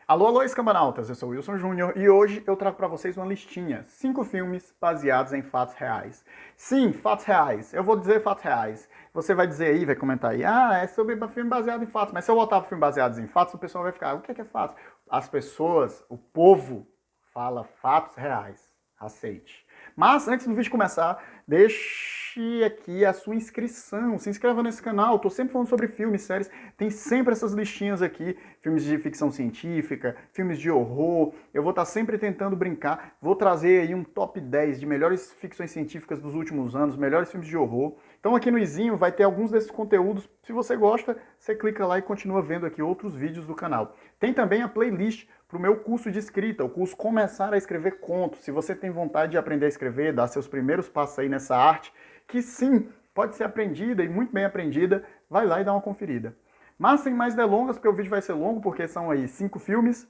Alô, alô, escambanautas! Eu sou o Wilson Júnior e hoje eu trago para vocês uma listinha. 5 filmes baseados em fatos reais. Sim, fatos reais. Eu vou dizer fatos reais. Você vai dizer aí, vai comentar aí, é sobre filme baseado em fatos. Mas se eu botar filme baseados em fatos, o pessoal vai ficar, o que é fatos? As pessoas, o povo, fala fatos reais. Aceite. Mas antes do vídeo começar, deixe aqui a sua inscrição, se inscreva nesse canal, estou sempre falando sobre filmes, séries, tem sempre essas listinhas aqui, filmes de ficção científica, filmes de horror, eu vou estar sempre tentando brincar, vou trazer aí um top 10 de melhores ficções científicas dos últimos anos, melhores filmes de horror. Então aqui no izinho vai ter alguns desses conteúdos, se você gosta, você clica lá e continua vendo aqui outros vídeos do canal. Tem também a playlist para o meu curso de escrita, o curso Começar a Escrever Contos. Se você tem vontade de aprender a escrever, dar seus primeiros passos aí nessa arte, que sim, pode ser aprendida e muito bem aprendida, vai lá e dá uma conferida. Mas sem mais delongas, porque o vídeo vai ser longo, porque são aí 5 filmes,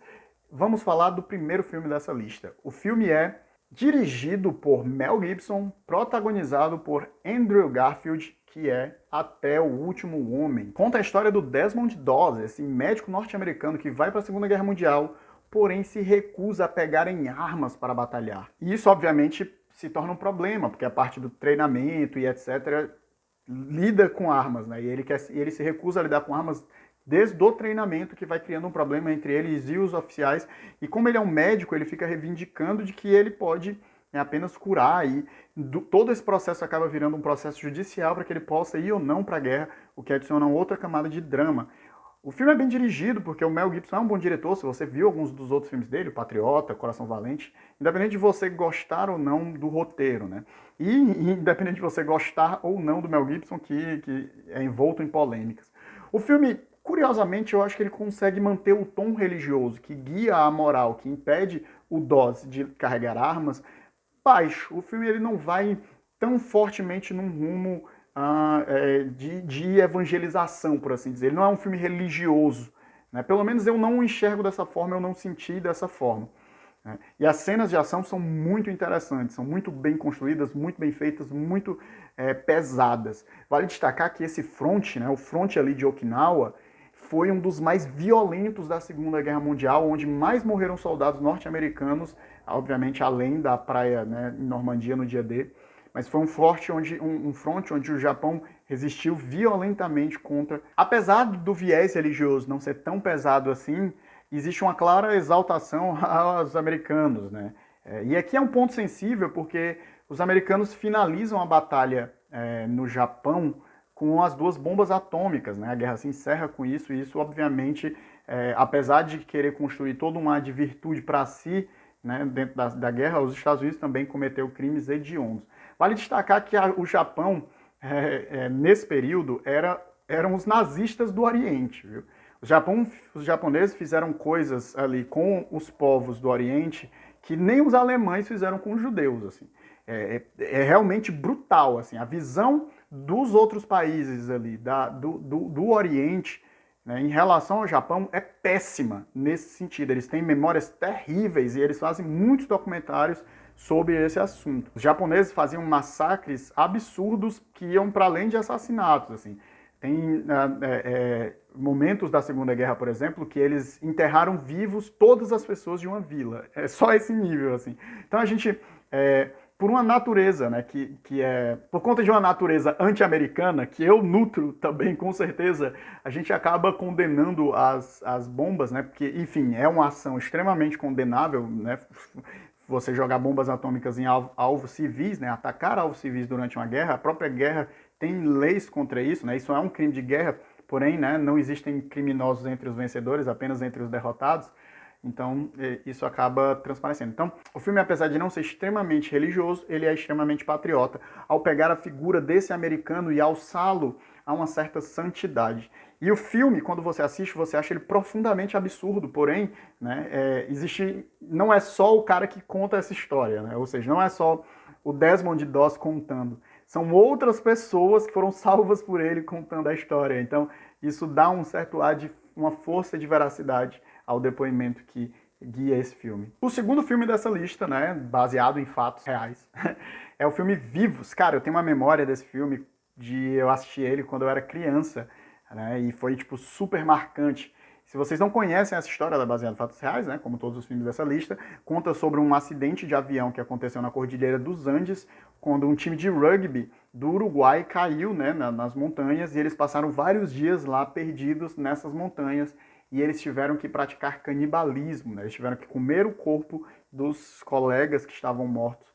vamos falar do primeiro filme dessa lista. O filme é dirigido por Mel Gibson, protagonizado por Andrew Garfield, que é Até o Último Homem. Conta a história do Desmond Doss, esse médico norte-americano que vai para a Segunda Guerra Mundial, porém se recusa a pegar em armas para batalhar. E isso, obviamente, se torna um problema, porque a parte do treinamento e etc. lida com armas, né? E ele se recusa a lidar com armas desde o treinamento, que vai criando um problema entre eles e os oficiais. E como ele é um médico, ele fica reivindicando de que ele pode apenas curar, e todo esse processo acaba virando um processo judicial para que ele possa ir ou não para a guerra, o que adiciona outra camada de drama. O filme é bem dirigido, porque o Mel Gibson é um bom diretor. Se você viu alguns dos outros filmes dele, Patriota, Coração Valente, independente de você gostar ou não do roteiro, né? E independente de você gostar ou não do Mel Gibson, que é envolto em polêmicas. O filme, curiosamente, eu acho que ele consegue manter o tom religioso, que guia a moral, que impede o Doss de carregar armas, baixo. O filme ele não vai tão fortemente num rumo de evangelização, por assim dizer. Ele não é um filme religioso, né? Pelo menos eu não o enxergo dessa forma, eu não senti dessa forma, né? E as cenas de ação são muito interessantes, são muito bem construídas, muito bem feitas, muito pesadas. Vale destacar que esse fronte, né, o fronte ali de Okinawa, foi um dos mais violentos da Segunda Guerra Mundial, onde mais morreram soldados norte-americanos, obviamente além da praia, né, em Normandia no dia D, mas foi um fronte onde o Japão resistiu violentamente contra. Apesar do viés religioso não ser tão pesado assim, existe uma clara exaltação aos americanos, né? E aqui é um ponto sensível, porque os americanos finalizam a batalha no Japão com as 2 bombas atômicas, né? A guerra se encerra com isso, e isso, obviamente, apesar de querer construir toda uma de virtude para si, né, dentro da guerra, os Estados Unidos também cometeu crimes hediondos. Vale destacar que o Japão, nesse período, eram os nazistas do Oriente, viu? Os japoneses fizeram coisas ali com os povos do Oriente que nem os alemães fizeram com os judeus, assim. É realmente brutal, assim, a visão dos outros países ali, do Oriente, né, em relação ao Japão, é péssima nesse sentido. Eles têm memórias terríveis e eles fazem muitos documentários sobre esse assunto. Os japoneses faziam massacres absurdos que iam para além de assassinatos, assim. Tem momentos da Segunda Guerra, por exemplo, que eles enterraram vivos todas as pessoas de uma vila. É só esse nível, assim. Então a gente, por uma natureza, né, por conta de uma natureza anti-americana, que eu nutro também, com certeza, a gente acaba condenando as bombas, né, porque, enfim, é uma ação extremamente condenável, né, você jogar bombas atômicas em alvos civis, né, atacar alvos civis durante uma guerra. A própria guerra tem leis contra isso, né, isso é um crime de guerra, porém, né, não existem criminosos entre os vencedores, apenas entre os derrotados. Então, isso acaba transparecendo. Então, o filme, apesar de não ser extremamente religioso, ele é extremamente patriota, ao pegar a figura desse americano e alçá-lo a uma certa santidade. E o filme, quando você assiste, você acha ele profundamente absurdo, porém, né, não é só o cara que conta essa história, né? Ou seja, não é só o Desmond Doss contando, são outras pessoas que foram salvas por ele contando a história. Então, isso dá um certo ar de uma força de veracidade ao depoimento que guia esse filme. O segundo filme dessa lista, né, baseado em fatos reais, é o filme Vivos. Cara, eu tenho uma memória desse filme, eu assisti ele quando eu era criança, né, e foi, tipo, super marcante. Se vocês não conhecem essa história, ela é baseada em fatos reais, né, como todos os filmes dessa lista, conta sobre um acidente de avião que aconteceu na Cordilheira dos Andes, quando um time de rugby do Uruguai caiu, né, nas montanhas, e eles passaram vários dias lá perdidos nessas montanhas, e eles tiveram que praticar canibalismo, né, eles tiveram que comer o corpo dos colegas que estavam mortos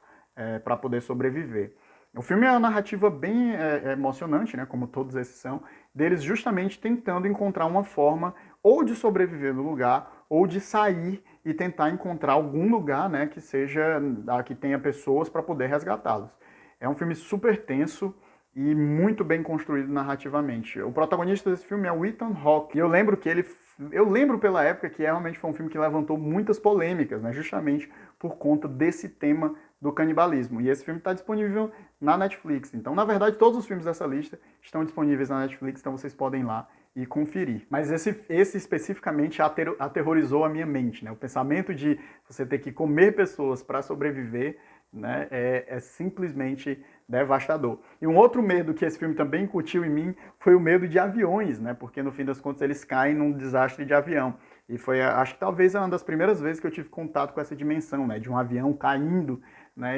para poder sobreviver. O filme é uma narrativa bem emocionante, né, como todos esses são, deles justamente tentando encontrar uma forma ou de sobreviver no lugar, ou de sair e tentar encontrar algum lugar, né, que seja, que tenha pessoas para poder resgatá-los. É um filme super tenso e muito bem construído narrativamente. O protagonista desse filme é o Ethan Hawke, e eu lembro pela época que realmente foi um filme que levantou muitas polêmicas, né, justamente por conta desse tema do canibalismo. E esse filme está disponível na Netflix. Então, na verdade, todos os filmes dessa lista estão disponíveis na Netflix, então vocês podem ir lá e conferir. Mas esse especificamente aterrorizou a minha mente, né? O pensamento de você ter que comer pessoas para sobreviver, né, é simplesmente devastador. E um outro medo que esse filme também incutiu em mim foi o medo de aviões, né? Porque no fim das contas eles caem num desastre de avião. E foi, acho que talvez uma das primeiras vezes que eu tive contato com essa dimensão, né? De um avião caindo, né?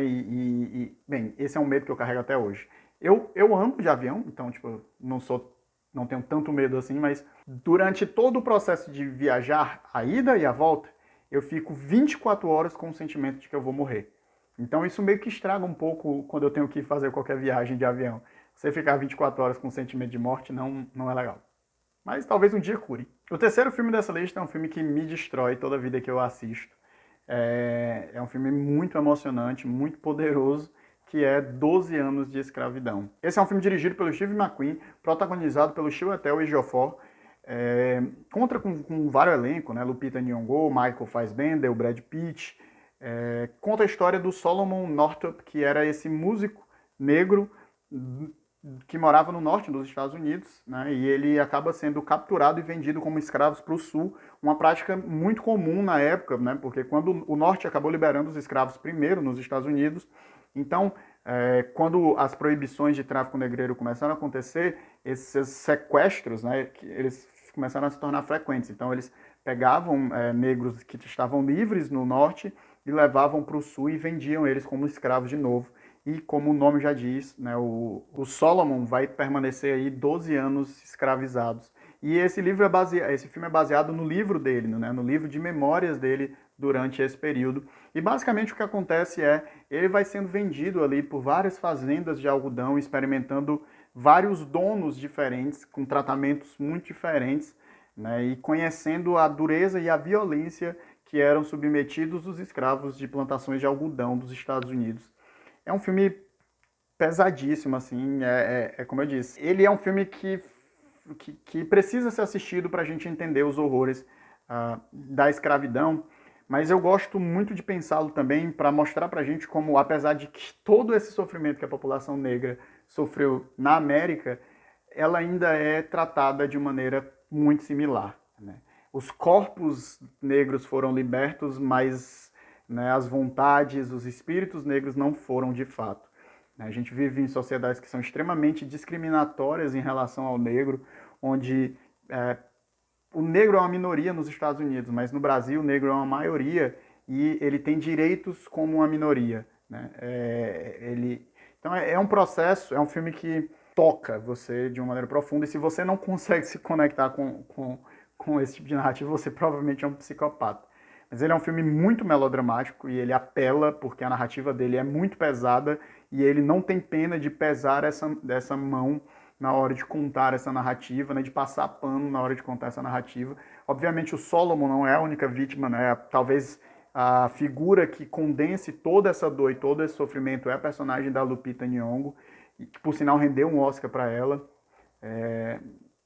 Bem, esse é um medo que eu carrego até hoje. Eu amo de avião, então, tipo, não tenho tanto medo assim, mas durante todo o processo de viajar, a ida e a volta, eu fico 24 horas com o sentimento de que eu vou morrer. Então isso meio que estraga um pouco quando eu tenho que fazer qualquer viagem de avião. Você ficar 24 horas com o sentimento de morte não é legal. Mas talvez um dia cure. O terceiro filme dessa lista é um filme que me destrói toda a vida que eu assisto. É um filme muito emocionante, muito poderoso, que é 12 Anos de Escravidão. Esse é um filme dirigido pelo Steve McQueen, protagonizado pelo Chiwetel Ejiofor, conta com vários elencos, né? Lupita Nyong'o, Michael Fassbender, o Brad Pitt. Conta a história do Solomon Northup, que era esse músico negro que morava no norte dos Estados Unidos, né, e ele acaba sendo capturado e vendido como escravos para o sul, uma prática muito comum na época, né, porque quando o norte acabou liberando os escravos primeiro nos Estados Unidos, então, quando as proibições de tráfico negreiro começaram a acontecer, esses sequestros, né, eles começaram a se tornar frequentes. Então, eles pegavam negros que estavam livres no norte e levavam para o sul e vendiam eles como escravos de novo. E como o nome já diz, né, o Solomon vai permanecer aí 12 anos escravizados. E esse filme é baseado no livro dele, né, no livro de memórias dele durante esse período. E basicamente o que acontece ele vai sendo vendido ali por várias fazendas de algodão, experimentando vários donos diferentes, com tratamentos muito diferentes, né, e conhecendo a dureza e a violência que eram submetidos os escravos de plantações de algodão dos Estados Unidos. É um filme pesadíssimo, assim, como eu disse. Ele é um filme que precisa ser assistido para a gente entender os horrores da escravidão, mas eu gosto muito de pensá-lo também para mostrar para a gente como, apesar de que todo esse sofrimento que a população negra sofreu na América, ela ainda é tratada de maneira muito similar, né? Os corpos negros foram libertos, mas, né, as vontades, os espíritos negros não foram de fato. A gente vive em sociedades que são extremamente discriminatórias em relação ao negro, onde o negro é uma minoria nos Estados Unidos, mas no Brasil o negro é uma maioria e ele tem direitos como uma minoria, né? Então é um processo, é um filme que toca você de uma maneira profunda, e se você não consegue se conectar com esse tipo de narrativa, você provavelmente é um psicopata. Mas ele é um filme muito melodramático e ele apela porque a narrativa dele é muito pesada e ele não tem pena de pesar essa mão na hora de contar essa narrativa, né, de passar pano na hora de contar essa narrativa. Obviamente o Solomon não é a única vítima, né? Talvez a figura que condense toda essa dor e todo esse sofrimento é a personagem da Lupita Nyong'o, que por sinal rendeu um Oscar para ela.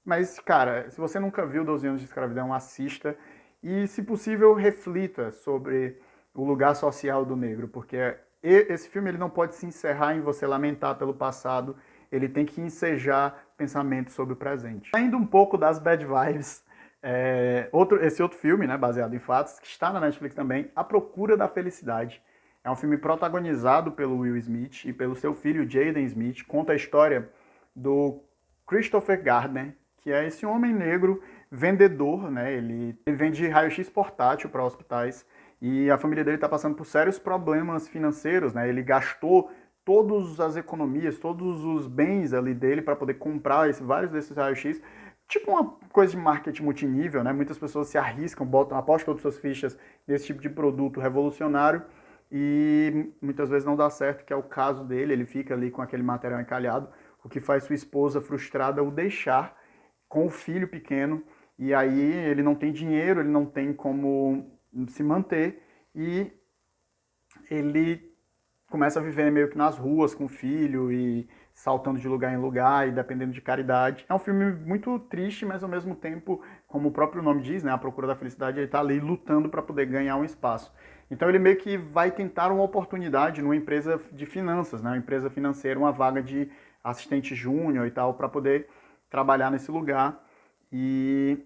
Mas, cara, se você nunca viu 12 Anos de Escravidão, assista e, se possível, reflita sobre o lugar social do negro, porque esse filme ele não pode se encerrar em você lamentar pelo passado, ele tem que ensejar pensamentos sobre o presente. Saindo um pouco das bad vibes, esse outro filme, né, baseado em fatos, que está na Netflix também, A Procura da Felicidade. É um filme protagonizado pelo Will Smith e pelo seu filho Jaden Smith. Conta a história do Christopher Gardner, que é esse homem negro vendedor, né? Ele vende raio-x portátil para hospitais e a família dele está passando por sérios problemas financeiros, né? Ele gastou todas as economias, todos os bens ali dele para poder comprar vários desses raio-x. Tipo uma coisa de marketing multinível, né? Muitas pessoas se arriscam, apostam todas as suas fichas nesse tipo de produto revolucionário e muitas vezes não dá certo, que é o caso dele. Ele fica ali com aquele material encalhado, o que faz sua esposa frustrada o deixar com o filho pequeno, e aí ele não tem dinheiro, ele não tem como se manter, e ele começa a viver meio que nas ruas com o filho e saltando de lugar em lugar e dependendo de caridade. É um filme muito triste, mas ao mesmo tempo, como o próprio nome diz, né, A Procura da Felicidade, ele está ali lutando para poder ganhar um espaço. Então ele meio que vai tentar uma oportunidade numa empresa de finanças, né, uma empresa financeira, uma vaga de assistente júnior e tal, para poder trabalhar nesse lugar. E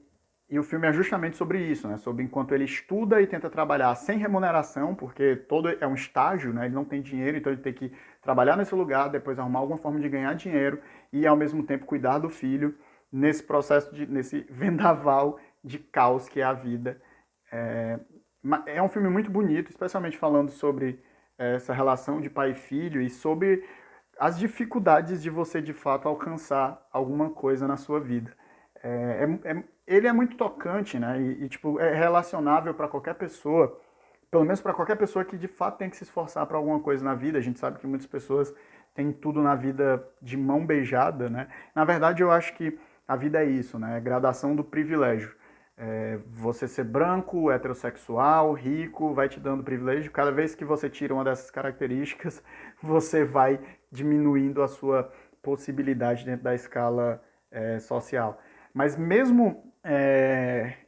o filme é justamente sobre isso, né? Sobre enquanto ele estuda e tenta trabalhar sem remuneração, porque todo é um estágio, né? Ele não tem dinheiro, então ele tem que trabalhar nesse lugar, depois arrumar alguma forma de ganhar dinheiro e ao mesmo tempo cuidar do filho nesse processo, nesse vendaval de caos que é a vida. É um filme muito bonito, especialmente falando sobre essa relação de pai e filho e sobre as dificuldades de você de fato alcançar alguma coisa na sua vida. Ele é muito tocante, né? Tipo, é relacionável para qualquer pessoa, pelo menos para qualquer pessoa que de fato tem que se esforçar para alguma coisa na vida. A gente sabe que muitas pessoas têm tudo na vida de mão beijada, né? Na verdade, eu acho que a vida é isso, né? É gradação do privilégio. Você ser branco, heterossexual, rico, vai te dando privilégio. Cada vez que você tira uma dessas características, você vai diminuindo a sua possibilidade dentro da escala social. Mas mesmo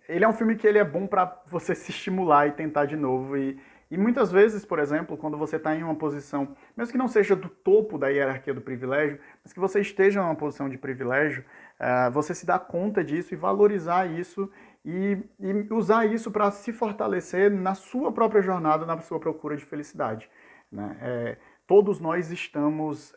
ele é um filme que ele é bom para você se estimular e tentar de novo. E muitas vezes, por exemplo, quando você está em uma posição, mesmo que não seja do topo da hierarquia do privilégio, mas que você esteja em uma posição de privilégio, você se dá conta disso e valorizar isso e usar isso para se fortalecer na sua própria jornada, na sua procura de felicidade, né? Todos nós estamos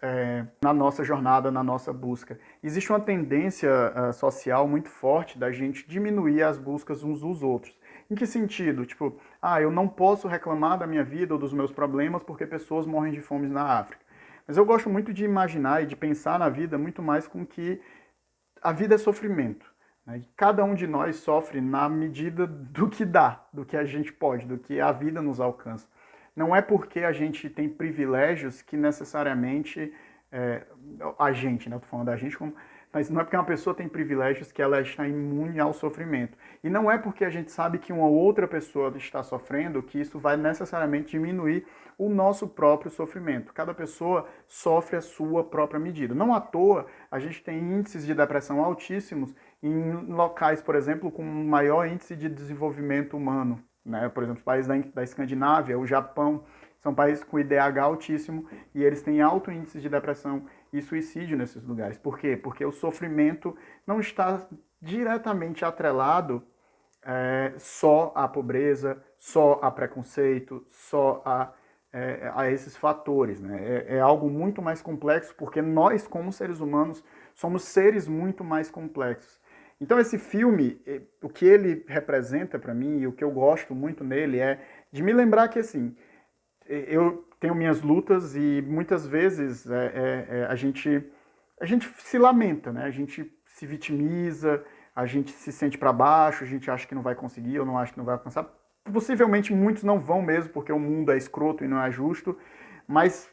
na nossa jornada, na nossa busca. Existe uma tendência social muito forte da gente diminuir as buscas uns dos outros. Em que sentido? Tipo, eu não posso reclamar da minha vida ou dos meus problemas porque pessoas morrem de fome na África. Mas eu gosto muito de imaginar e de pensar na vida muito mais com que a vida é sofrimento, né? Cada um de nós sofre na medida do que dá, do que a gente pode, do que a vida nos alcança. Não é porque a gente tem privilégios que necessariamente a gente, né? Eu tô falando da gente, mas não é porque uma pessoa tem privilégios que ela está imune ao sofrimento. E não é porque a gente sabe que uma outra pessoa está sofrendo que isso vai necessariamente diminuir o nosso próprio sofrimento. Cada pessoa sofre a sua própria medida. Não à toa, a gente tem índices de depressão altíssimos em locais, por exemplo, com maior índice de desenvolvimento humano, né? Por exemplo, os países da Escandinávia, o Japão, são países com IDH altíssimo e eles têm alto índice de depressão e suicídio nesses lugares. Por quê? Porque o sofrimento não está diretamente atrelado só à pobreza, só a preconceito, só a esses fatores, né? É algo muito mais complexo porque nós, como seres humanos, somos seres muito mais complexos. Então esse filme, o que ele representa para mim e o que eu gosto muito nele é de me lembrar que assim, eu tenho minhas lutas e muitas vezes a gente se lamenta, né? A gente se vitimiza, a gente se sente para baixo, a gente acha que não vai conseguir, eu não acho que não vai alcançar. Possivelmente muitos não vão mesmo, porque o mundo é escroto e não é justo, mas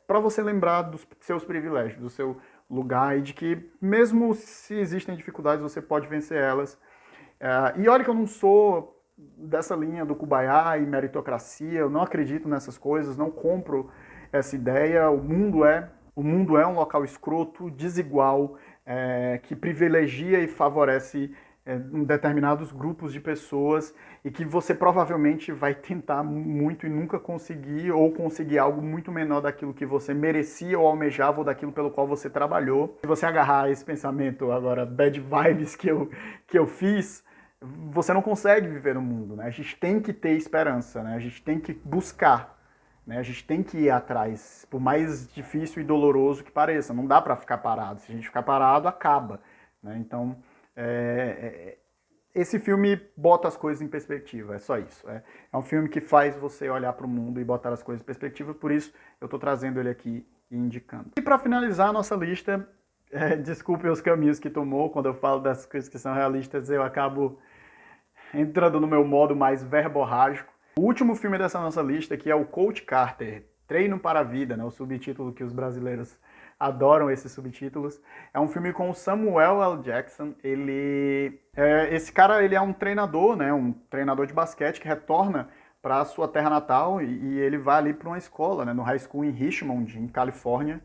para você lembrar dos seus privilégios, do seu lugar e de que mesmo se existem dificuldades, você pode vencer elas. E olha que eu não sou dessa linha do Kumbaya e meritocracia, eu não acredito nessas coisas, não compro essa ideia. O mundo é um local escroto, desigual, que privilegia e favorece determinados grupos de pessoas e que você provavelmente vai tentar muito e nunca conseguir, ou conseguir algo muito menor daquilo que você merecia ou almejava, ou daquilo pelo qual você trabalhou. Se você agarrar esse pensamento agora, bad vibes que eu fiz, você não consegue viver no mundo, né? A gente tem que ter esperança, né? A gente tem que buscar, né? A gente tem que ir atrás, por mais difícil e doloroso que pareça. Não dá para ficar parado. Se a gente ficar parado, acaba, né? Então, Esse filme bota as coisas em perspectiva, é só isso. É um filme que faz você olhar para o mundo e botar as coisas em perspectiva, por isso eu estou trazendo ele aqui e indicando. E para finalizar a nossa lista, desculpe os caminhos que tomou, quando eu falo das coisas que são realistas, eu acabo entrando no meu modo mais verborrágico. O último filme dessa nossa lista aqui é o Coach Carter, Treino para a Vida, né? O subtítulo que os brasileiros adoram esses subtítulos. É um filme com o Samuel L. Jackson. Esse cara ele é um treinador, né? Um treinador de basquete que retorna para a sua terra natal e ele vai ali para uma escola, né? No High School em Richmond, em Califórnia.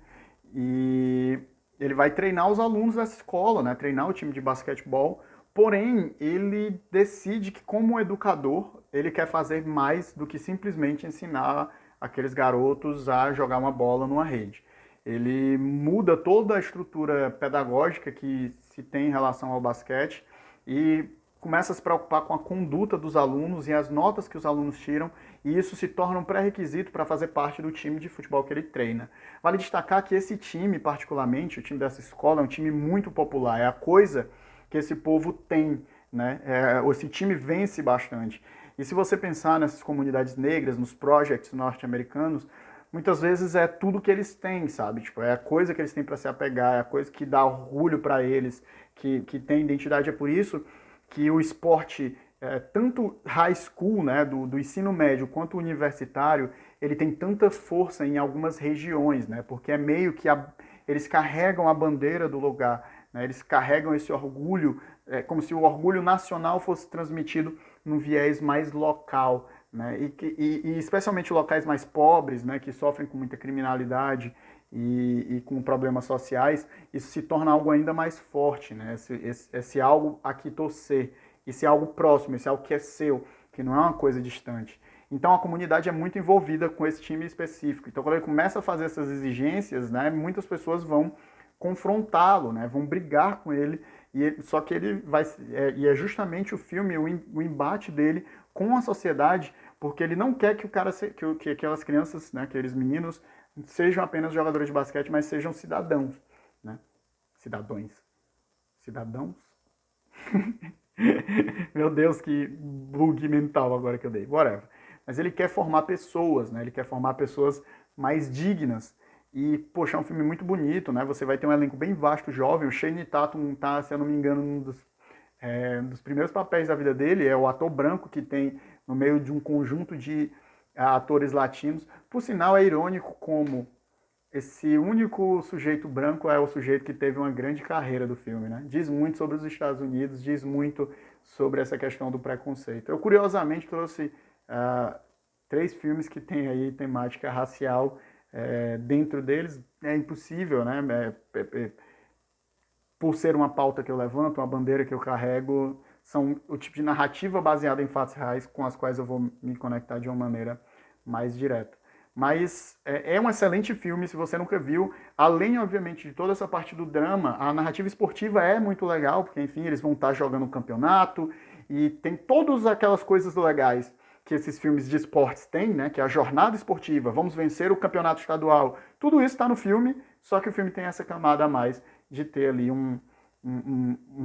E ele vai treinar os alunos dessa escola, né? Treinar o time de basquetebol. Porém, ele decide que, como educador, ele quer fazer mais do que simplesmente ensinar aqueles garotos a jogar uma bola numa rede. Ele muda toda a estrutura pedagógica que se tem em relação ao basquete e começa a se preocupar com a conduta dos alunos e as notas que os alunos tiram, e isso se torna um pré-requisito para fazer parte do time de futebol que ele treina. Vale destacar que esse time, particularmente, o time dessa escola, é um time muito popular, é a coisa que esse povo tem, né? Esse time vence bastante. E se você pensar nessas comunidades negras, nos projects norte-americanos, muitas vezes é tudo que eles têm, sabe? Tipo, é a coisa que eles têm para se apegar, é a coisa que dá orgulho para eles, que tem identidade. É por isso que o esporte, tanto high school, né, do ensino médio, quanto universitário, ele tem tanta força em algumas regiões, né? Porque é meio que eles carregam a bandeira do lugar, né? Eles carregam esse orgulho, como se o orgulho nacional fosse transmitido num viés mais local, né? E especialmente locais mais pobres, né, que sofrem com muita criminalidade e com problemas sociais, isso se torna algo ainda mais forte, né? Esse algo a que torcer, esse algo próximo, esse algo que é seu, que não é uma coisa distante. Então a comunidade é muito envolvida com esse time específico. Então quando ele começa a fazer essas exigências, né, muitas pessoas vão confrontá-lo, né, vão brigar com ele, só que ele vai... e é justamente o filme, o embate dele com a sociedade, porque ele não quer que o cara, que aquelas crianças, né, aqueles meninos, sejam apenas jogadores de basquete, mas sejam cidadãos, né? Cidadãos. Cidadãos? Meu Deus, que bug mental agora que eu dei. Whatever. Mas ele quer formar pessoas, né? Ele quer formar pessoas mais dignas. E, poxa, é um filme muito bonito, né? Você vai ter um elenco bem vasto, jovem. O Channing Tatum tá, se eu não me engano, um dos primeiros papéis da vida dele. É o ator branco que tem no meio de um conjunto de atores latinos. Por sinal, é irônico como esse único sujeito branco é o sujeito que teve uma grande carreira do filme, né? Diz muito sobre os Estados Unidos, diz muito sobre essa questão do preconceito. Eu, curiosamente, trouxe 3 filmes que têm aí temática racial dentro deles. É impossível, né? Por ser uma pauta que eu levanto, uma bandeira que eu carrego, são o tipo de narrativa baseada em fatos reais com as quais eu vou me conectar de uma maneira mais direta. Mas é um excelente filme, se você nunca viu. Além, obviamente, de toda essa parte do drama, a narrativa esportiva é muito legal, porque, enfim, eles vão estar jogando um campeonato e tem todas aquelas coisas legais que esses filmes de esportes têm, né? Que é a jornada esportiva, vamos vencer o campeonato estadual. Tudo isso está no filme, só que o filme tem essa camada a mais de ter ali um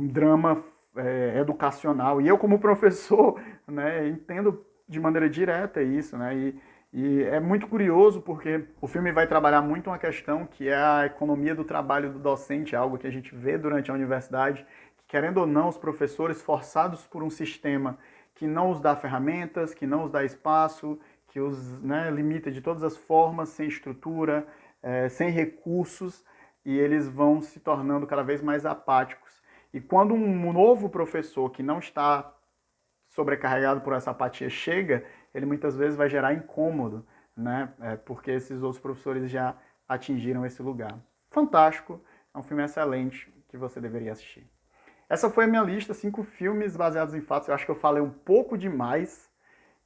drama educacional. E eu, como professor, né, entendo de maneira direta isso, né? E é muito curioso porque o filme vai trabalhar muito uma questão que é a economia do trabalho do docente, algo que a gente vê durante a universidade, que, querendo ou não, os professores forçados por um sistema que não os dá ferramentas, que não os dá espaço, que os, né, limita de todas as formas, sem estrutura, sem recursos, e eles vão se tornando cada vez mais apáticos. E quando um novo professor que não está sobrecarregado por essa apatia chega, ele muitas vezes vai gerar incômodo, né? Porque esses outros professores já atingiram esse lugar. Fantástico, é um filme excelente que você deveria assistir. Essa foi a minha lista, 5 filmes baseados em fatos. Eu acho que eu falei um pouco demais,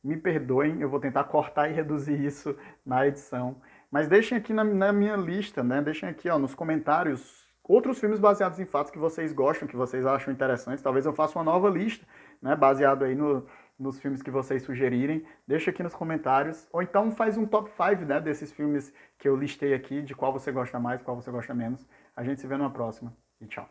me perdoem, eu vou tentar cortar e reduzir isso na edição. Mas deixem aqui na minha lista, né? Deixem aqui nos comentários outros filmes baseados em fatos que vocês gostam, que vocês acham interessantes. Talvez eu faça uma nova lista, né? Baseado aí nos filmes que vocês sugerirem. Deixa aqui nos comentários. Ou então faz um top 5, né, desses filmes que eu listei aqui, de qual você gosta mais, qual você gosta menos. A gente se vê numa próxima. E tchau.